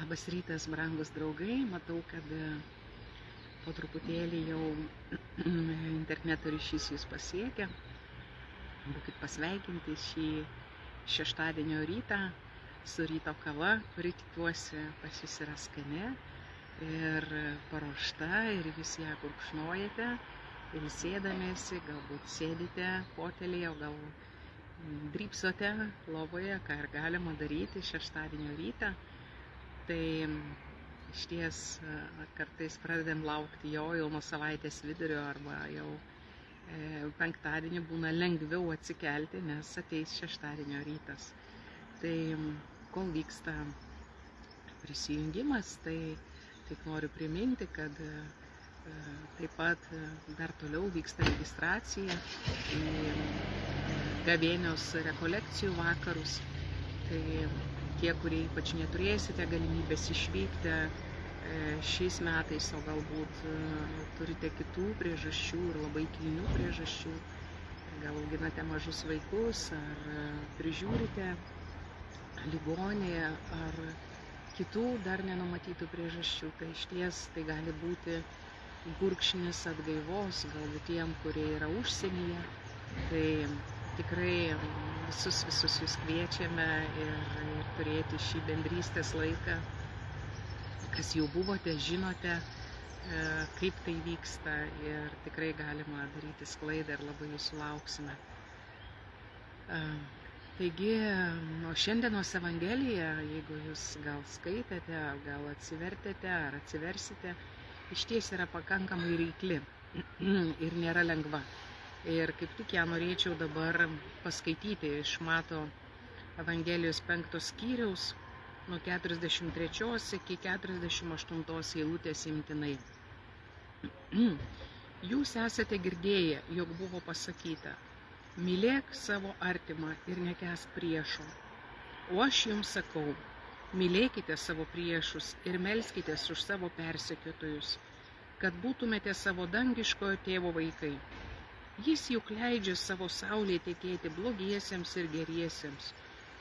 Labas rytas, brangus draugai. Matau, kad po truputėlį jau interneto ryšys jūs pasiekia. Būkit pasveikinti šį šeštadienio rytą su ryto kava, kuri tikiuosi pas jūs yra skani ir paruošta ir jūs ją gurkšnojate ir sėdamėsi, galbūt sėdite fotelėje, o gal drybsote lovoje, ką ir galima daryti šeštadienio rytą. Tai išties kartais pradedam laukti jau nuo savaitės vidurio arba jau penktadienį būna lengviau atsikelti, nes ateis šeštadienio rytas. Tai kol vyksta prisijungimas, tai tik noriu priminti, kad taip pat dar toliau vyksta registracija į gavėnios rekolekcijų vakarus. Tai tie, kurie ypač neturėsite galimybės išvykti šiais metais, o galbūt turite kitų priežasčių ir labai kilnių priežasčių, gal auginate mažus vaikus, ar prižiūrite ligonėje, ar kitų dar nenumatytų priežasčių, tai išties tai gali būti gurkšnis atgaivos, galbūt tiem, kurie yra užsienyje. Tai tikrai visus jūs kviečiame ir turėti šį bendrystės laiką. Kas jau buvote, žinote, kaip tai vyksta ir tikrai galima daryti sklaidą ir labai jūsų lauksime. Taigi, nuo šiandienos Evangelija, jeigu jūs gal skaitėte, gal atsivertėte ar atsiversite, išties yra pakankamai reikli ir nėra lengva. Ir kaip tik ją norėčiau dabar paskaityti iš Mato Evangelijos 5 skyriaus nuo 43 iki 48 eilutės imtinai. Jūs esate girdėję, jog buvo pasakyta: mylėk savo artimą ir nekęsk priešo. O aš jums sakau, mylėkite savo priešus ir melskitės už savo persekiotojus, kad būtumėte savo dangiškojo tėvo vaikai. Jis juk leidžia savo saulei tekėti blogiesiems ir geriesiems,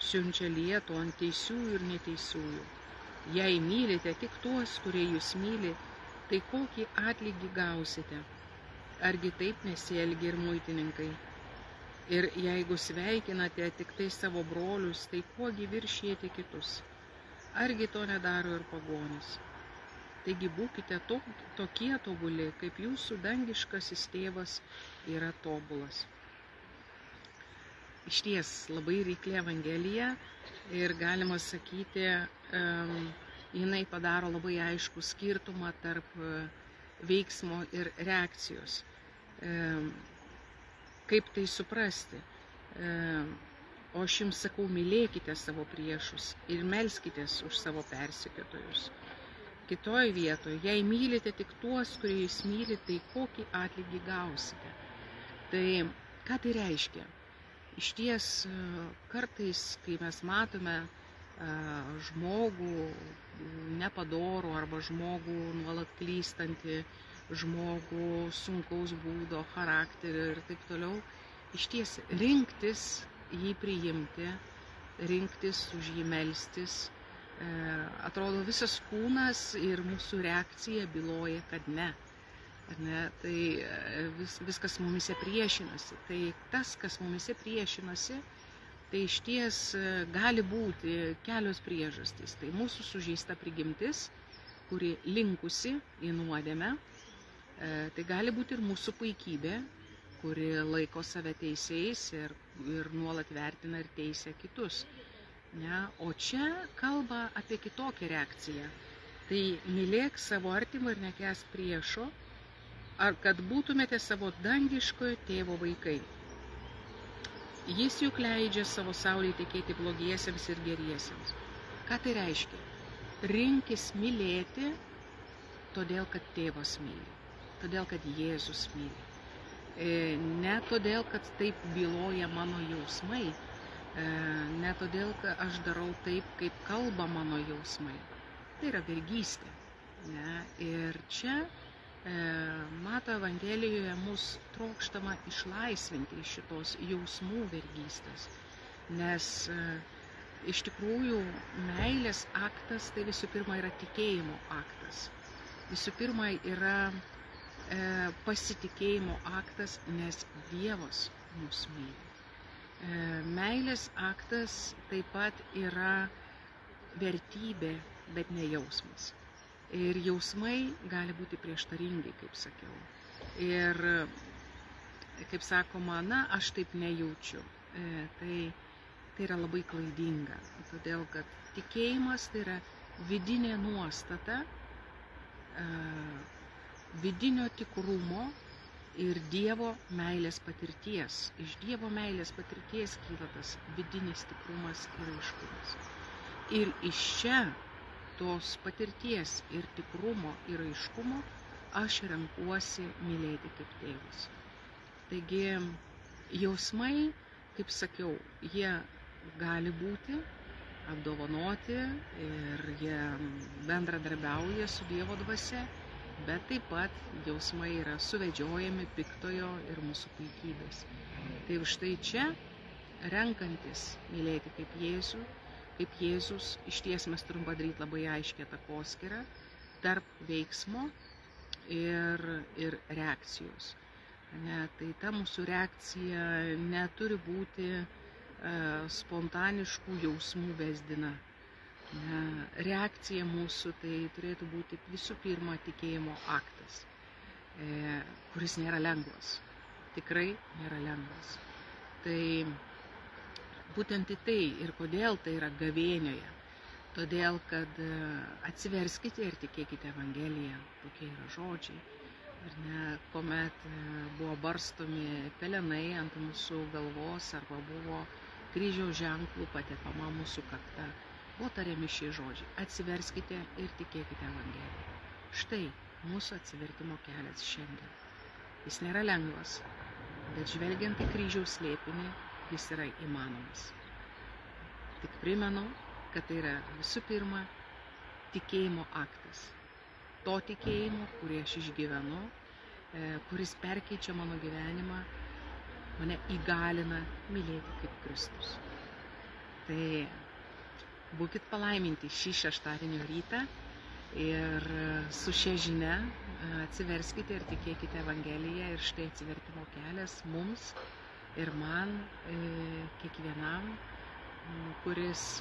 siunčia lietų ant teisiųjų ir neteisiųjų. Jei mylite tik tuos, kurie jūs myli, tai kokį atlygį gausite? Argi taip nesielgia ir muitininkai? Ir jeigu sveikinate tik tai savo brolius, tai kuogi viršijate kitus? Argi to nedaro ir pagonis? Taigi būkite tokie tobuli, kaip jūsų dangiškasis tėvas yra tobulas. Išties labai reikli Evangelija ir galima sakyti, jinai padaro labai aiškų skirtumą tarp veiksmo ir reakcijos. Kaip tai suprasti? O aš jums sakau, mylėkite savo priešus ir melskitės už savo persekiotojus. Kitoje vietoje, jei mylite tik tuos, kurie jūs myli, tai kokį atlygį gausite. Tai ką tai reiškia? Išties kartais, kai mes matome žmogų nepadorų arba žmogų nuolat klystantį, žmogų sunkaus būdo, charakterio ir taip toliau, išties rinktis jį priimti, rinktis už jį melstis, atrodo visas kūnas ir mūsų reakcija byloja, kad ne. Tai viskas mumise priešinasi. Tai tas, kas mumise priešinasi, tai išties gali būti kelios priežastys. Tai mūsų sužeista prigimtis, kuri linkusi į nuodėmę. Tai gali būti ir mūsų puikybė, kuri laiko save teisiais ir nuolat vertina ir teisia kitus. Ne? O čia kalba apie kitokią reakciją. Tai mylėk savo artimą ir nekęsk priešo, ar kad būtumėte savo dangiškojo tėvo vaikai. Jis juk leidžia savo saulei tekėti blogiesiems ir geriesiems. Ką tai reiškia? Rinkis mylėti, todėl kad tėvas myli, todėl kad Jėzus myli. Ne todėl, kad taip byloja mano jausmai, ne todėl, kad aš darau taip, kaip kalba mano jausmai. Tai yra vergystė. Ne? Ir čia Mato Evangelijoje mus trokštama išlaisvinti iš šitos jausmų vergystės. Nes iš tikrųjų meilės aktas tai visų pirma yra tikėjimo aktas. Visų pirma yra pasitikėjimo aktas, nes Dievas mus myli. Meilės aktas taip pat yra vertybė, bet ne jausmas. Ir jausmai gali būti prieštaringi, kaip sakiau. Ir, kaip sakoma, aš taip nejaučiu. Tai yra labai klaidinga, todėl kad tikėjimas tai yra vidinė nuostata, vidinio tikrumo ir Dievo meilės patirties. Iš Dievo meilės patirties kyla tas vidinis tikrumas ir aiškumas. Ir iš čia tos patirties ir tikrumo ir aiškumo aš renkuosi mylėti kaip tėvas. Taigi jausmai, kaip sakiau, jie gali būti apdovanoti ir jie bendradarbiauja su Dievo dvasia, bet taip pat jausmai yra suvedžiojami piktojo ir mūsų puikybės. Tai už tai čia, renkantis mylėti kaip Jėzus, išties mes turim padaryti labai aiškią takoskyrą tarp veiksmo ir reakcijos. Tai ta mūsų reakcija neturi būti spontaniškų jausmų vesdina. Reakcija mūsų tai turėtų būti visų pirma tikėjimo aktas, kuris nėra lengvas. Tikrai nėra lengvas. Tai būtent į tai ir kodėl tai yra gavėnioje. Todėl, kad atsiverskite ir tikėkite Evangeliją, tokie yra žodžiai. Kuomet buvo barstomi pelenai ant mūsų galvos arba buvo kryžiaus ženklų patepama mūsų kakta, buvo tariami šie žodžiai: atsiverskite ir tikėkite Evangeliją. Štai mūsų atsivertimo kelias šiandien. Jis nėra lengvas, bet žvelgiant į kryžiaus slėpinį, jis yra įmanomas. Tik primenu, kad tai yra visų pirma tikėjimo aktas. To tikėjimo, kurį aš išgyvenu, kuris perkeičia mano gyvenimą, mane įgalina mylėti kaip Kristus. Tai būkit palaiminti šį šeštadienio rytą ir su šia žinia atsiverskite ir tikėkite Evangeliją, ir štai atsivertimo kelias mums ir man, kiekvienam, kuris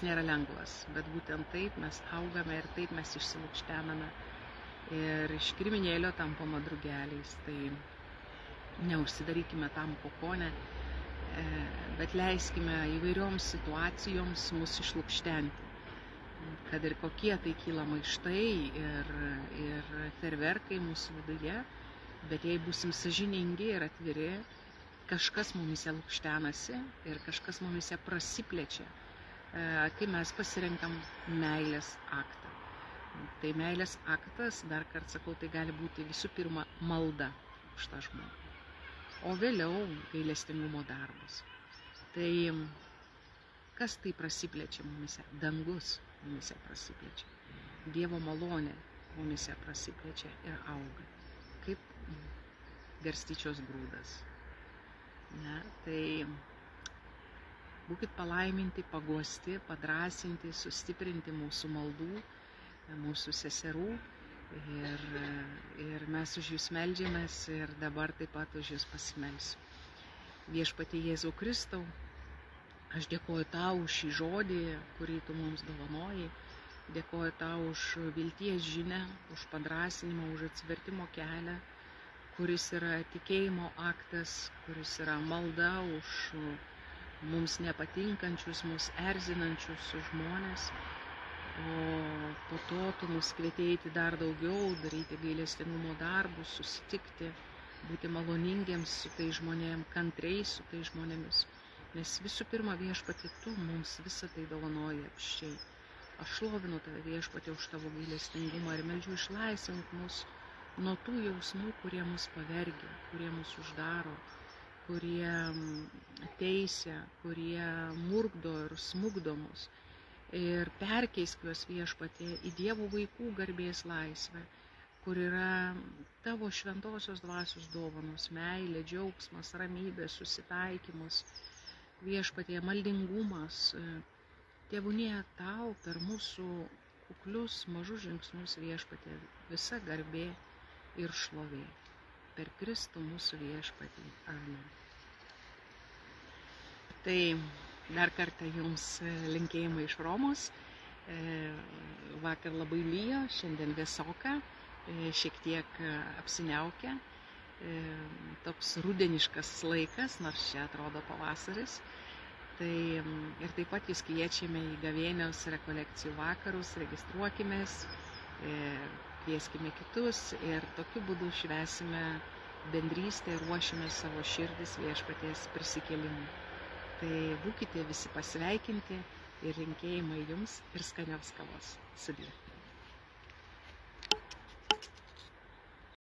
nėra lengvas, bet būtent taip mes augame ir taip mes išsilukštename ir iš kirminėlio tampama drugeliais. Tai neužsidarykime tam kokone, bet leiskime įvairioms situacijoms mus išlukštenti. Kad ir kokie tai kyla maištai ir ferverkai mūsų viduje, bet jei būsim sąžiningi ir atviri, kažkas mumise lukštenasi ir kažkas mumise prasiplečia, kai mes pasirenkam meilės aktą. Tai meilės aktas, dar kartą sakau, tai gali būti visų pirma malda už tą žmogų, o vėliau gailestingumo darbas. Tai kas tai prasiplečia mumise? Dangus mumise prasiplečia. Dievo malonė mumise prasiplečia ir auga, kaip garstyčios grūdas. Tai būkit palaiminti, paguosti, padrąsinti, sustiprinti mūsų maldų, mūsų seserų ir mes už jūs meldžiamės ir dabar taip pat už jūs pasimelsiu. Viešpatie Jėzau Kristau, aš dėkoju tau už šį žodį, kurį tu mums dovanoji, dėkoju tau už vilties žinią, už padrąsinimą, už atsivertimo kelią, kuris yra tikėjimo aktas, kuris yra malda už mums nepatinkančius, mus erzinančius žmonės, o po to tu mus kvietėjai dar daugiau, daryti gailestingumo darbus, susitikti, būti maloningiems su tai žmonėms, kantriais su tai žmonėmis. Nes visų pirma, Viešpatie, tu mums visą tai dovanoji apščiai. Aš šlovinu tave, Viešpatie, už tavo gailestingumą ir meldžiu išlaisvink mus nuo tų jausmų, kurie mus pavergia, kurie mus uždaro, kurie teisia, kurie murkdo ir smugdo mus. Ir perkeisk juos, Viešpatie, į Dievo vaikų garbės laisvę, kur yra tavo šventosios dvasios dovanos, meilė, džiaugsmas, ramybė, susitaikymas, viešpatie, maldingumas, tėvūnie tau per mūsų kuklius mažus žingsnius viešpatie visa garbė ir šlovė. Per Kristų mūsų viešpatį. Amen. Tai dar kartą jums linkėjimai iš Romos. Vakar labai lyjo, šiandien vėsoka, šiek tiek apsiniaukę. Toks rudeniškas laikas, nors čia atrodo pavasaris. Tai ir taip pat jūs kviečiame į gavėnios rekolekcijų vakarus, registruokimės, kvieskime kitus ir tokiu būdu švęsime bendrystę ir ruošime savo širdis viešpaties prisikėlimui. Tai būkite visi pasveikinti ir linkėjimai jums ir skanios kavos. Sudie.